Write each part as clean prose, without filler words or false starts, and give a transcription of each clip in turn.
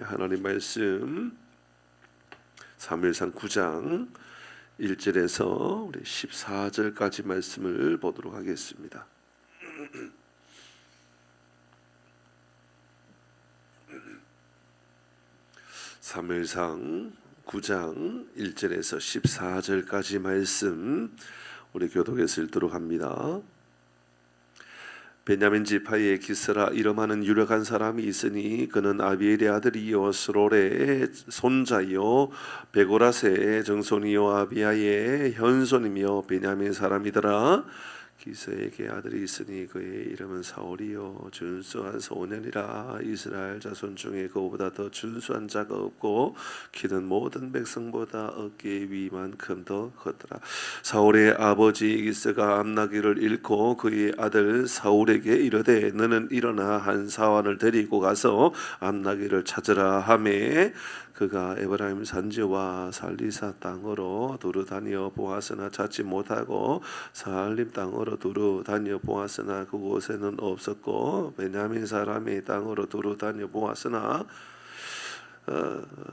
하나님 말씀 사무엘상 9장 1절에서 우리 14절까지 말씀을 보도록 하겠습니다. 사무엘상 9장 1절에서 14절까지 말씀 우리 교독에서 읽도록 합니다. 베냐민 지파의 기스라 이름하는 유력한 사람이 있으니 그는 아비엘의 아들이요 스롤의 손자요 베고라스의 정손이요 아비야의 현손이며 베냐민 사람이더라. 기스에게 아들이 있으니 그의 이름은 사울이요 준수한 소년이라. 이스라엘 자손 중에 그보다 더 준수한 자가 없고 키는 모든 백성보다 어깨의 위만큼 더 컸더라. 사울의 아버지 기스가 암나기를 잃고 그의 아들 사울에게 이르되 너는 일어나 한 사환을 데리고 가서 암나기를 찾으라 하매 그가 에브라임 산지와 살리사 땅으로 두루 다니어 보았으나 찾지 못하고 살림 땅으로 두루 다니어 보았으나 그곳에는 없었고 베냐민 사람의 땅으로 두루 다니어 보았으나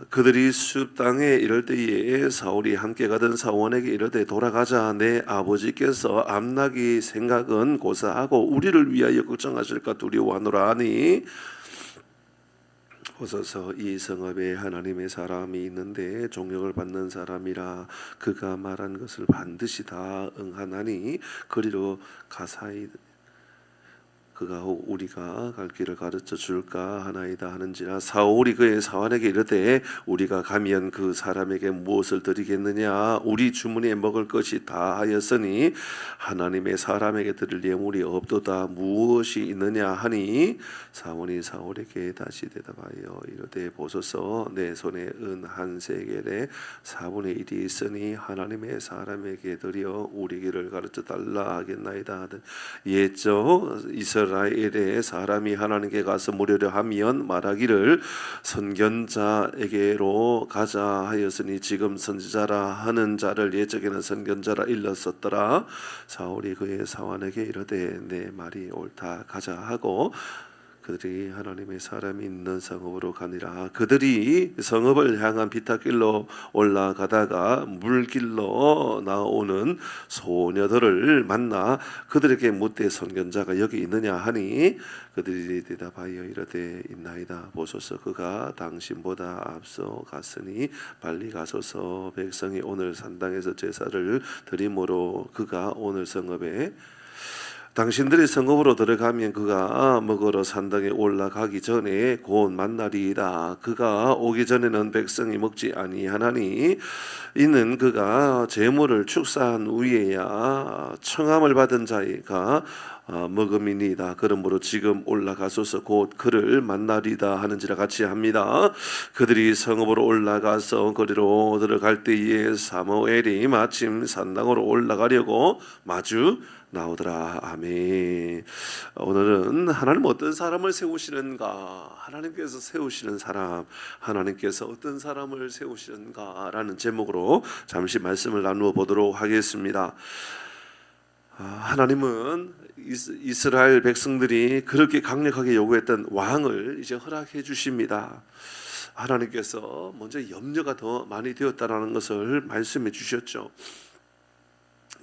그들이 숲 땅에 이를 때에 사울이 함께 가던 사원에게 이르되 돌아가자. 내 아버지께서 암나기 생각은 고사하고 우리를 위하여 걱정하실까 두려워하노라 하니 오소서 이 성읍에 하나님의 사람이 있는데 종역을 받는 사람이라. 그가 말한 것을 반드시 다 응하나니 그리로 가사이 그가 우리가 갈 길을 가르쳐 줄까 하나이다 하는지라. 사울이 그의 사환에게 이르되 우리가 가면 그 사람에게 무엇을 드리겠느냐. 우리 주문에 먹을 것이 다 하였으니 하나님의 사람에게 드릴 예물이 없도다. 무엇이 있느냐 하니 사원이 사울에게 다시 대답하여 이르되 보소서 내 손에 은 한 세겔에 4분의 1이 있으니 하나님의 사람에게 드려 우리 길을 가르쳐 달라 하겠나이다 하든 옛적 이스라엘의 사람이 하나님께 가서 물으려 하면 말하기를 선견자에게로 가자 하였으니 지금 선지자라 하는 자를 옛적에는 선견자라 일렀었더라. 사울이 그의 사환에게 이르되 내 말이 옳다 가자 하고 그들이 하나님의 사람이 있는 성읍으로 가니라. 그들이 성읍을 향한 비탈길로 올라가다가 물길로 나오는 소녀들을 만나 그들에게 묻되 선견자가 여기 있느냐 하니 그들이 대답하여 이르되 있나이다. 보소서 그가 당신보다 앞서 갔으니 빨리 가소서. 백성이 오늘 산당에서 제사를 드림으로 그가 오늘 성읍에 당신들이 성읍으로 들어가면 그가 먹으러 산당에 올라가기 전에 곧 만나리이다. 그가 오기 전에는 백성이 먹지 아니하나니 이는 그가 제물을 축사한 후에야 청함을 받은 자가 먹음이니이다. 그러므로 지금 올라가소서 곧 그를 만나리다 하는지라 같이 합니다. 그들이 성읍으로 올라가서 거리로 들어갈 때에 사무엘이 마침 산당으로 올라가려고 마주 나오더라. 아멘. 오늘은 하나님 어떤 사람을 세우시는가, 하나님께서 세우시는 사람, 하나님께서 어떤 사람을 세우시는가라는 제목으로 잠시 말씀을 나누어 보도록 하겠습니다. 하나님은 이스라엘 백성들이 그렇게 강력하게 요구했던 왕을 이제 허락해 주십니다. 하나님께서 먼저 염려가 더 많이 되었다라는 것을 말씀해 주셨죠.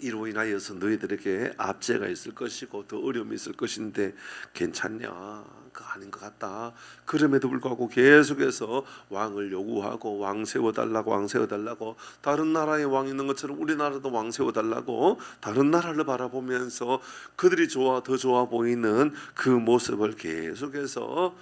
이로 인하여서 너희들에게 압제가 있을 것이고 더 어려움이 있을 것인데 괜찮냐? 그거 아닌 것 같다. 그럼에도 불구하고 계속해서 왕을 요구하고 왕 세워달라고 다른 나라에 왕 있는 것처럼 우리나라도 왕 세워달라고 다른 나라를 바라보면서 그들이 더 좋아 보이는 그 모습을 계속해서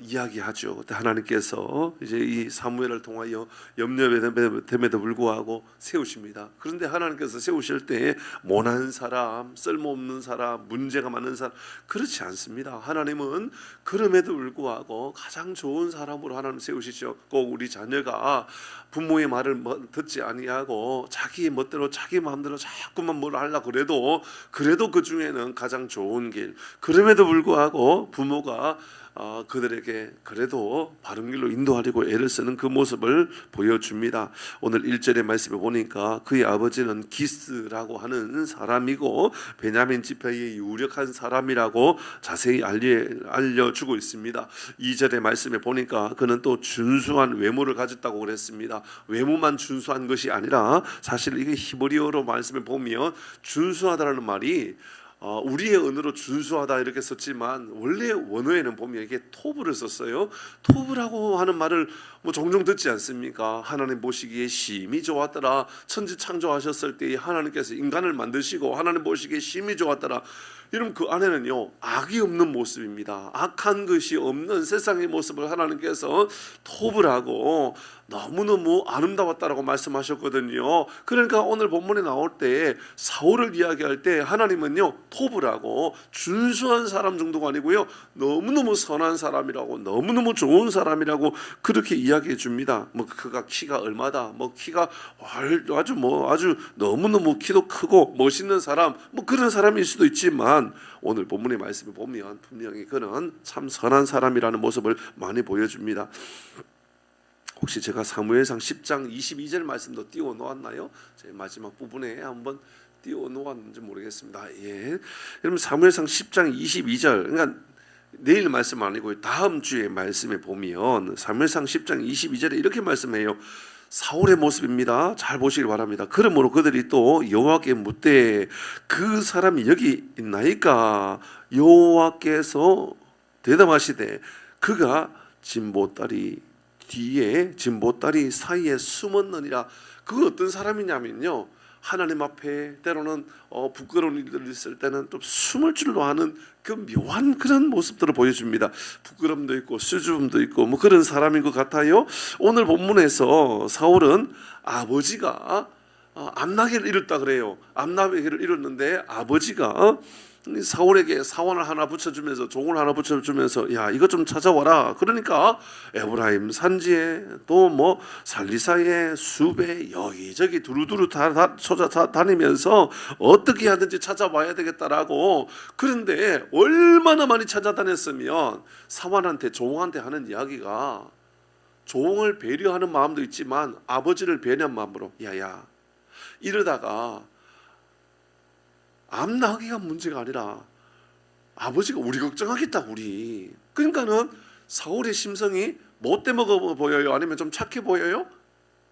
이야기하죠. 하나님께서 이제 이 사무엘을 통하여 염려됨에도 불구하고 세우십니다. 그런데 하나님께서 세우실 때 모난 사람, 쓸모없는 사람, 문제가 많은 사람 그렇지 않습니다. 하나님은 그럼에도 불구하고 가장 좋은 사람으로 하나님 세우시죠. 꼭 우리 자녀가 부모의 말을 듣지 아니하고 자기 멋대로 자기 마음대로 자꾸만 뭘 하려고 그래도 그 중에는 가장 좋은 길, 그럼에도 불구하고 부모가 그들에게 그래도 바른 길로 인도하려고 애를 쓰는 그 모습을 보여줍니다. 오늘 1절의 말씀에 보니까 그의 아버지는 기스라고 하는 사람이고 베냐민 지파의 유력한 사람이라고 자세히 알려주고 있습니다. 2절의 말씀에 보니까 그는 또 준수한 외모를 가졌다고 그랬습니다. 외모만 준수한 것이 아니라 사실 이게 히브리어로 말씀에 보면 준수하다라는 말이 우리의 언어로 준수하다 이렇게 썼지만 원래 원어에는 보면 이게 토브를 썼어요. 토브라고 하는 말을 종종 듣지 않습니까? 하나님 보시기에 심히 좋았더라. 천지 창조하셨을 때 하나님께서 인간을 만드시고 하나님 보시기에 심히 좋았더라. 여러분 그 안에는요 악이 없는 모습입니다. 악한 것이 없는 세상의 모습을 하나님께서 토브라고 너무너무 아름다웠다라고 말씀하셨거든요. 그러니까 오늘 본문에 나올 때 사울을 이야기할 때 하나님은요 토브라고 준수한 사람 정도가 아니고요 너무너무 선한 사람이라고 너무너무 좋은 사람이라고 그렇게 이야기해 줍니다. 그가 키가 얼마다 키가 아주 너무너무 키도 크고 멋있는 사람 그런 사람일 수도 있지만 오늘 본문의 말씀을 보면 분명히 그는 참 선한 사람이라는 모습을 많이 보여줍니다. 혹시 제가 사무엘상 10장 22절 말씀도 띄워 놓았나요? 제 마지막 부분에 한번 띄워 놓았는지 모르겠습니다. 예. 여러분 사무엘상 10장 22절 그러니까 내일 말씀 아니고 다음 주에 말씀에 보면 사무엘상 10장 22절에 이렇게 말씀해요. 사울의 모습입니다. 잘 보시길 바랍니다. 그러므로 그들이 또 여호와께 묻되 그 사람이 여기 있나이까? 여호와께서 대답하시되 그가 진보다리 뒤에 진보다리 사이에 숨었느니라. 그 어떤 사람이냐면요 하나님 앞에 때로는 부끄러운 일들이 있을 때는 좀 숨을 줄로 아는 그 묘한 그런 모습들을 보여줍니다. 부끄럼도 있고 수줍음도 있고 그런 사람인 것 같아요. 오늘 본문에서 사울은 아버지가 암나귀를 잃었다 그래요. 암나귀를 잃었는데 아버지가 사울에게 사원을 하나 붙여주면서 종을 하나 붙여주면서 야 이것 좀 찾아와라. 그러니까 에브라임 산지에 또 살리사에 숲에 여기저기 두루두루 다 찾아다니면서 어떻게 하든지 찾아와야 되겠다라고. 그런데 얼마나 많이 찾아다녔으면 사원한테 종한테 하는 이야기가 종을 배려하는 마음도 있지만 아버지를 배려한 마음으로 야야 이러다가 암나귀가 문제가 아니라 아버지가 우리 걱정하겠다 우리. 그러니까는 사울의 심성이 못돼 먹어 보여요? 아니면 좀 착해 보여요?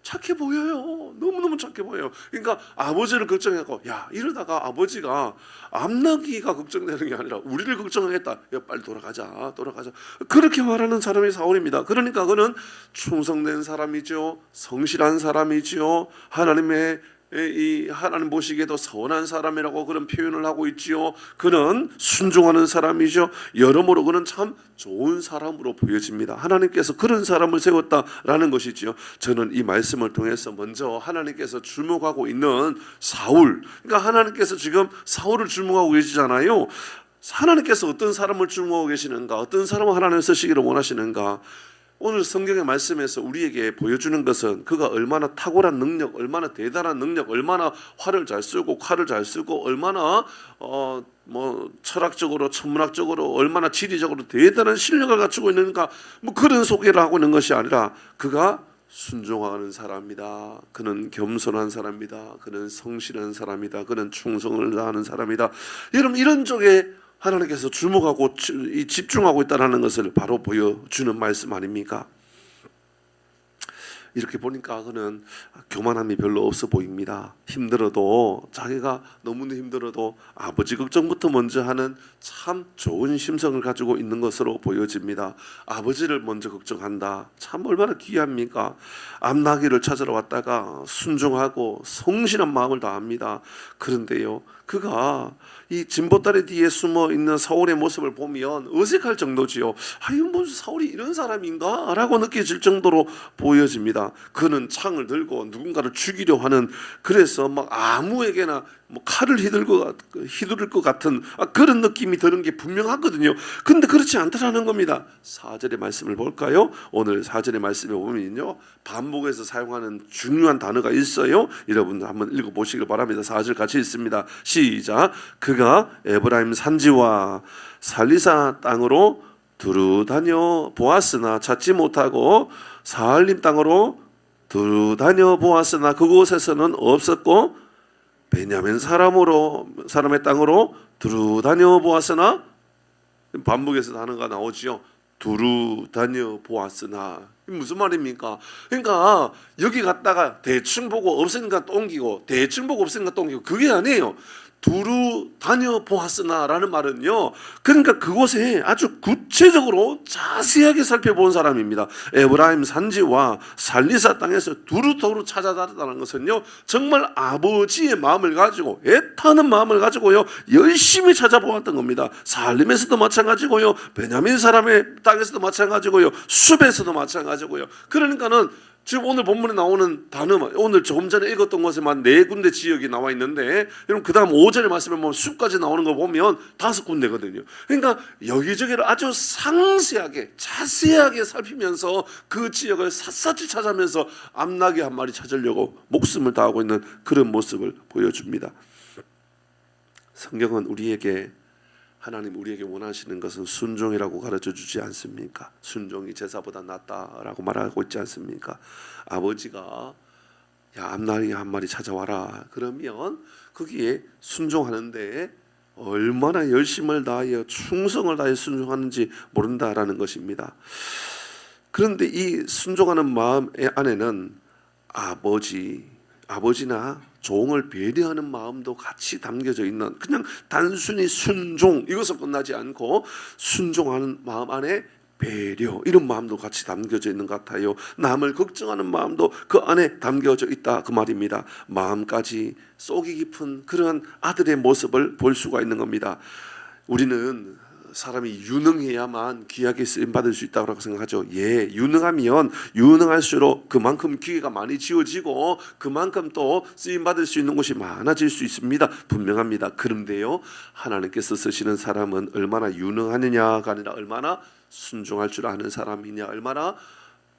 착해 보여요. 너무너무 착해 보여요. 그러니까 아버지를 걱정하고 야 이러다가 아버지가 암나귀가 걱정되는 게 아니라 우리를 걱정하겠다. 야 빨리 돌아가자. 그렇게 말하는 사람이 사울입니다. 그러니까 그는 충성된 사람이죠. 성실한 사람이죠. 하나님 보시기에도 선한 사람이라고 그런 표현을 하고 있지요. 그는 순종하는 사람이죠. 여러모로 그는 참 좋은 사람으로 보여집니다. 하나님께서 그런 사람을 세웠다라는 것이지요. 저는 이 말씀을 통해서 먼저 하나님께서 주목하고 있는 사울, 그러니까 하나님께서 지금 사울을 주목하고 계시잖아요. 하나님께서 어떤 사람을 주목하고 계시는가, 어떤 사람을 하나님을 쓰시기를 원하시는가. 오늘 성경의 말씀에서 우리에게 보여주는 것은 그가 얼마나 탁월한 능력, 얼마나 대단한 능력, 얼마나 화를 잘 쓰고 칼을 잘 쓰고 얼마나 철학적으로 천문학적으로 얼마나 지리적으로 대단한 실력을 갖추고 있는가 그런 소개를 하고 있는 것이 아니라 그가 순종하는 사람이다. 그는 겸손한 사람이다. 그는 성실한 사람이다. 그는 충성을 다하는 사람이다. 여러분 이런 쪽에 하나님께서 주목하고 집중하고 있다는 것을 바로 보여주는 말씀 아닙니까? 이렇게 보니까 그는 교만함이 별로 없어 보입니다. 힘들어도 자기가 너무나 힘들어도 아버지 걱정부터 먼저 하는 참 좋은 심성을 가지고 있는 것으로 보여집니다. 아버지를 먼저 걱정한다. 참 얼마나 귀합니까? 암나귀를 찾으러 왔다가 순종하고 성실한 마음을 다합니다. 그런데요 그가 이 진보다리 뒤에 숨어 있는 사울의 모습을 보면 어색할 정도지요. 무슨 사울이 이런 사람인가? 라고 느껴질 정도로 보여집니다. 그는 창을 들고 누군가를 죽이려 하는, 그래서 아무에게나 칼을 휘두를 것 같은 그런 느낌이 드는 게 분명하거든요. 근데 그렇지 않다라는 겁니다. 4절의 말씀을 볼까요? 오늘 4절의 말씀에 보면요 반복해서 사용하는 중요한 단어가 있어요. 여러분 한번 읽어보시길 바랍니다. 4절 같이 읽습니다. 시작. 그가 에브라임 산지와 살리사 땅으로 두루 다녀 보았으나 찾지 못하고 사할림 땅으로 두루 다녀 보았으나 그곳에서는 없었고 베냐민 사람의 땅으로 두루 다녀 보았으나 반복해서 단어가 나오지요. 두루 다녀 보았으나 무슨 말입니까? 그러니까 여기 갔다가 대충 보고 없으니까 또 옮기고 대충 보고 없으니까 또 옮기고 그게 아니에요. 두루 다녀 보았으나라는 말은요. 그러니까 그곳에 아주 구체적으로 자세하게 살펴본 사람입니다. 에브라임 산지와 살리사 땅에서 두루두루 찾아다녔다는 것은요. 정말 아버지의 마음을 가지고 애타는 마음을 가지고요. 열심히 찾아보았던 겁니다. 살림에서도 마찬가지고요. 베냐민 사람의 땅에서도 마찬가지고요. 숲에서도 마찬가지고요. 그러니까는 지금 오늘 본문에 나오는 단어만 오늘 조금 전에 읽었던 것에만 4군데 지역이 나와 있는데 여러분 그 다음 5절의 말씀에 보면 숲까지 나오는 거 보면 5군데거든요. 그러니까 여기저기를 아주 상세하게 자세하게 살피면서 그 지역을 샅샅이 찾아면서 암나귀 한 마리 찾으려고 목숨을 다하고 있는 그런 모습을 보여줍니다. 성경은 하나님 우리에게 원하시는 것은 순종이라고 가르쳐 주지 않습니까? 순종이 제사보다 낫다라고 말하고 있지 않습니까? 아버지가 야 암나귀 한 마리 찾아와라 그러면 거기에 순종하는데 얼마나 열심을 다하여 충성을 다해 순종하는지 모른다라는 것입니다. 그런데 이 순종하는 마음 안에는 아버지나 종을 배려하는 마음도 같이 담겨져 있는 그냥 단순히 순종 이것으로 끝나지 않고 순종하는 마음 안에 배려 이런 마음도 같이 담겨져 있는 것 같아요. 남을 걱정하는 마음도 그 안에 담겨져 있다 그 말입니다. 마음까지 쏙이 깊은 그러한 아들의 모습을 볼 수가 있는 겁니다. 우리는 사람이 유능해야만 귀하게 쓰임받을 수 있다고 생각하죠. 유능하면 유능할수록 그만큼 기회가 많이 지어지고 그만큼 또 쓰임받을 수 있는 곳이 많아질 수 있습니다. 분명합니다. 그런데요 하나님께서 쓰시는 사람은 얼마나 유능하느냐가 아니라 얼마나 순종할 줄 아는 사람이냐 얼마나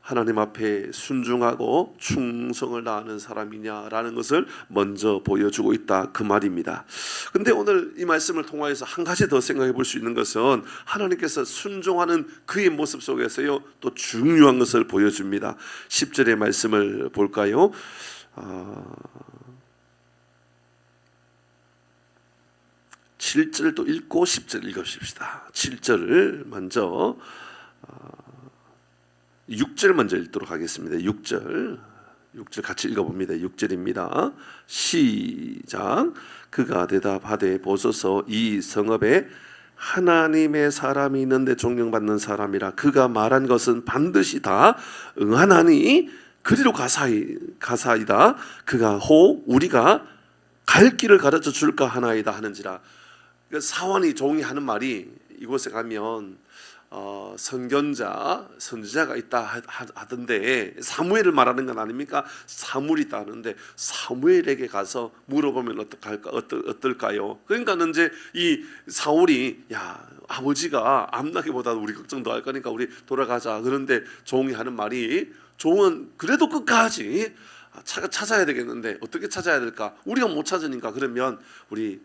하나님 앞에 순종하고 충성을 다하는 사람이냐라는 것을 먼저 보여주고 있다 그 말입니다. 근데 오늘 이 말씀을 통하여서 한 가지 더 생각해 볼 수 있는 것은 하나님께서 순종하는 그의 모습 속에서요 또 중요한 것을 보여줍니다. 10절의 말씀을 볼까요? 7절도 읽고 10절 읽읍시다. 7절을 먼저 6절 먼저 읽도록 하겠습니다. 6절 같이 읽어봅니다. 6절입니다. 시작. 그가 대답하되 보소서 이 성읍에 하나님의 사람이 있는데 존경받는 사람이라 그가 말한 것은 반드시 다 응하나니 그리로 가사이다. 그가 우리가 갈 길을 가르쳐 줄까 하나이다 하는지라. 사원이 종이 하는 말이 이곳에 가면 선지자가 있다 하던데 사무엘을 말하는 건 아닙니까? 사무엘이 있다 하는데 사무엘에게 가서 물어보면 어떨까요? 그러니까 이제 이 사울이 아버지가 암나기보다 우리 걱정 더 할 거니까 우리 돌아가자. 그런데 종이 하는 말이 종은 그래도 끝까지 찾아야 되겠는데 어떻게 찾아야 될까? 우리가 못 찾으니까 그러면 우리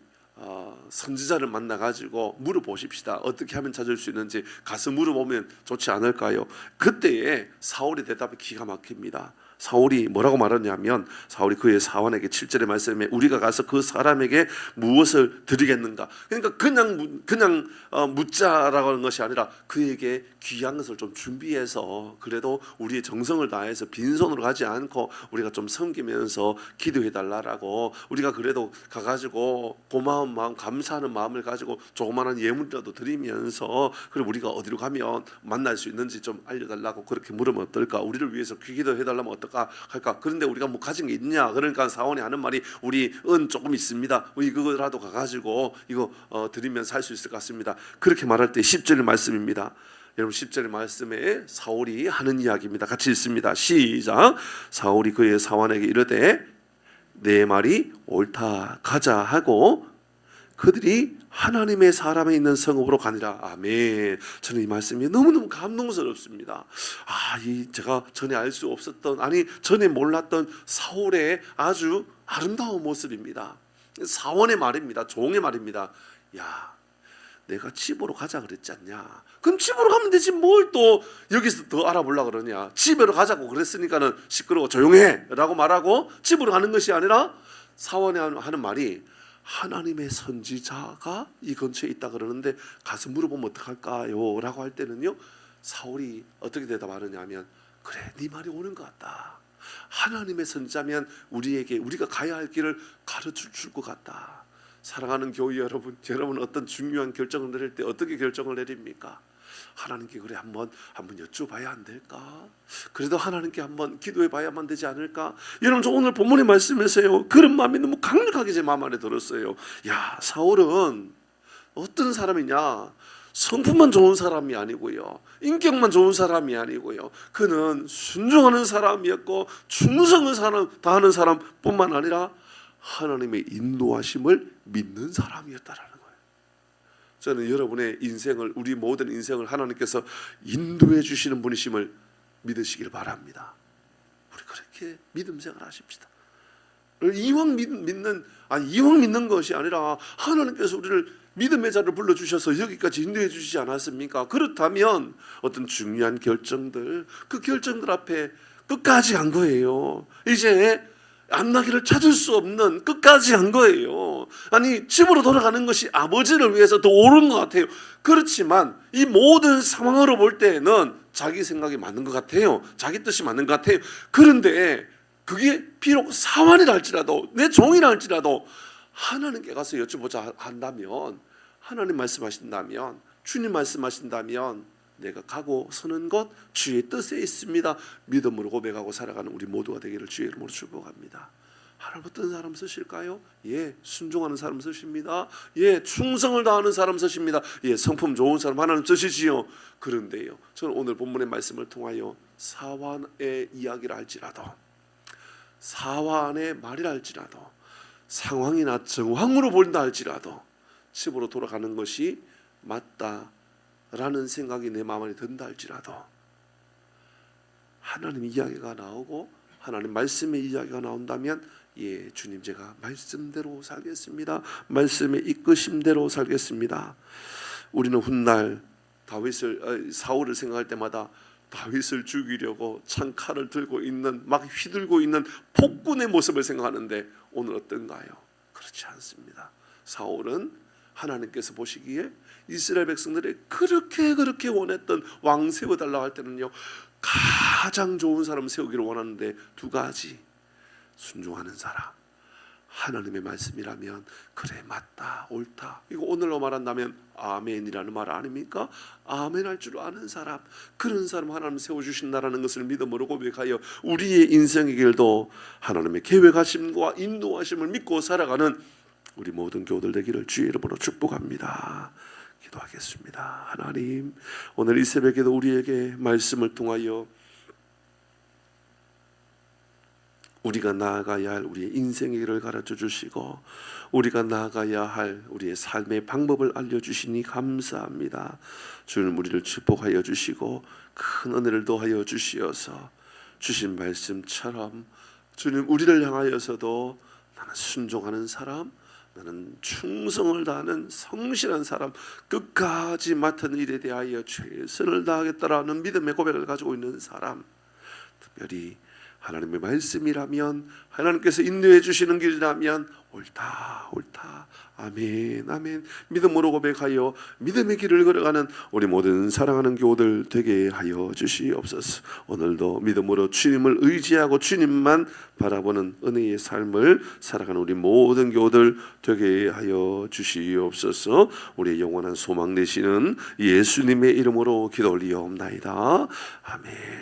선지자를 만나가지고 물어보십시다. 어떻게 하면 찾을 수 있는지 가서 물어보면 좋지 않을까요? 그때에 사울의 대답이 기가 막힙니다. 사울이 뭐라고 말하냐면 사울이 그의 사원에게 7절의 말씀에 우리가 가서 그 사람에게 무엇을 드리겠는가. 그러니까 그냥 묻자라고 하는 것이 아니라 그에게 귀한 것을 좀 준비해서 그래도 우리의 정성을 다해서 빈손으로 가지 않고 우리가 좀 섬기면서 기도해 달라라고 우리가 그래도 가가지고 고마운 마음 감사하는 마음을 가지고 조그마한 예물이라도 드리면서 그리고 우리가 어디로 가면 만날 수 있는지 좀 알려달라고 그렇게 물으면 어떨까. 우리를 위해서 기도해 달라면 어떨까 할까. 그런데 우리가 뭐 가진 게 있냐. 그러니까 사원이 하는 말이 우리 조금 있습니다. 우리 그거라도 가가지고 이거 드리면 살 수 있을 것 같습니다. 그렇게 말할 때 10절의 말씀입니다. 여러분 10절의 말씀에 사울이 하는 이야기입니다. 같이 읽습니다. 시작. 사울이 그의 사원에게 이르되 내 말이 옳다 가자 하고 그들이 하나님의 사람에 있는 성읍으로 가니라. 아멘. 저는 이 말씀이 너무너무 감동스럽습니다. 제가 전에 알 수 없었던 전에 몰랐던 사울의 아주 아름다운 모습입니다. 사원의 말입니다. 종의 말입니다. 내가 집으로 가자 그랬지 않냐? 그럼 집으로 가면 되지 뭘 또 여기서 더 알아보려고 그러냐? 집으로 가자고 그랬으니까는 시끄러워 조용해 라고 말하고 집으로 가는 것이 아니라 사원이 하는 말이 하나님의 선지자가 이 근처에 있다 그러는데 가서 물어보면 어떡할까요? 라고 할 때는요, 사울이 어떻게 대답하느냐 하면, 그래 네 말이 옳은 것 같다. 하나님의 선지자면 우리가 가야 할 길을 가르쳐 줄 것 같다. 사랑하는 교회 여러분, 여러분 어떤 중요한 결정을 내릴 때 어떻게 결정을 내립니까? 하나님께 그래 한번 여쭤봐야 안 될까? 그래도 하나님께 한번 기도해 봐야만 되지 않을까? 여러분, 저 오늘 본문의 말씀에서요, 그런 마음이 너무 강력하게 제 마음 안에 들었어요. 야, 사울은 어떤 사람이냐? 성품만 좋은 사람이 아니고요, 인격만 좋은 사람이 아니고요, 그는 순종하는 사람이었고 충성을 다하는 사람뿐만 아니라 하나님의 인도하심을 믿는 사람이었다라는 거예요. 저는 여러분의 인생을, 우리 모든 인생을 하나님께서 인도해 주시는 분이심을 믿으시길 바랍니다. 우리 그렇게 믿음 생활 하십시다. 이왕 믿는 것이 아니라 하나님께서 우리를 믿음의 자를 불러주셔서 여기까지 인도해 주시지 않았습니까? 그렇다면 어떤 중요한 결정들, 그 결정들 앞에 끝까지 간 거예요. 이제 앞나기를 찾을 수 없는 끝까지 간 거예요. 아니, 집으로 돌아가는 것이 아버지를 위해서 더 옳은 것 같아요. 그렇지만 이 모든 상황으로 볼 때는 자기 생각이 맞는 것 같아요. 자기 뜻이 맞는 것 같아요. 그런데 그게 비록 사환이라 할지라도, 내 종이라 할지라도 하나님께 가서 여쭤보자 한다면, 하나님 말씀하신다면, 주님 말씀하신다면 내가 가고 서는 것 주의 뜻에 있습니다. 믿음으로 고백하고 살아가는 우리 모두가 되기를 주의 이름으로 축복합니다. 하나님 어떤 사람 쓰실까요? 예, 순종하는 사람 쓰십니다. 예, 충성을 다하는 사람 쓰십니다. 예, 성품 좋은 사람 하나님 쓰시지요. 그런데요, 저는 오늘 본문의 말씀을 통하여 사환의 이야기를 할지라도, 사환의 말이라 할지라도, 상황이나 정황으로 보인다 할지라도 집으로 돌아가는 것이 맞다라는 생각이 내 마음 안에 든다 할지라도, 하나님 이야기가 나오고 하나님 말씀의 이야기가 나온다면, 예, 주님 제가 말씀대로 살겠습니다. 말씀의 이끄심대로 살겠습니다. 우리는 훗날 사울을 생각할 때마다 다윗을 죽이려고 창칼을 들고 있는, 막 휘둘고 있는 폭군의 모습을 생각하는데 오늘 어떤가요? 그렇지 않습니다. 사울은 하나님께서 보시기에 이스라엘 백성들이 그렇게 원했던 왕 세워달라고 할 때는요, 가장 좋은 사람 세우기를 원하는데 두 가지: 순종하는 사람, 하나님의 말씀이라면 그래 맞다 옳다, 이거 오늘로 말한다면 아멘이라는 말 아닙니까? 아멘할 줄 아는 사람, 그런 사람 하나님 세워주신다라는 것을 믿음으로 고백하여 우리의 인생의 길도 하나님의 계획하심과 인도하심을 믿고 살아가는 우리 모든 교우들 되기를 주의 이름으로 축복합니다. 기도하겠습니다. 하나님, 오늘 이 새벽에도 우리에게 말씀을 통하여 우리가 나아가야 할 우리의 인생의 길을 가르쳐 주시고 우리가 나아가야 할 우리의 삶의 방법을 알려주시니 감사합니다. 주님, 우리를 축복하여 주시고 큰 은혜를 더하여 주시어서 주신 말씀처럼 주님, 우리를 향하여서도 나는 순종하는 사람, 나는 충성을 다하는 성실한 사람, 끝까지 맡은 일에 대하여 최선을 다하겠다라는 믿음의 고백을 가지고 있는 사람, 특별히 하나님의 말씀이라면, 하나님께서 인도해 주시는 길이라면 옳다 아멘 아멘 믿음으로 고백하여 믿음의 길을 걸어가는 우리 모든 사랑하는 교우들 되게 하여 주시옵소서. 오늘도 믿음으로 주님을 의지하고 주님만 바라보는 은혜의 삶을 살아가는 우리 모든 교우들 되게 하여 주시옵소서. 우리의 영원한 소망 되시는 예수님의 이름으로 기도 올리옵나이다. 아멘.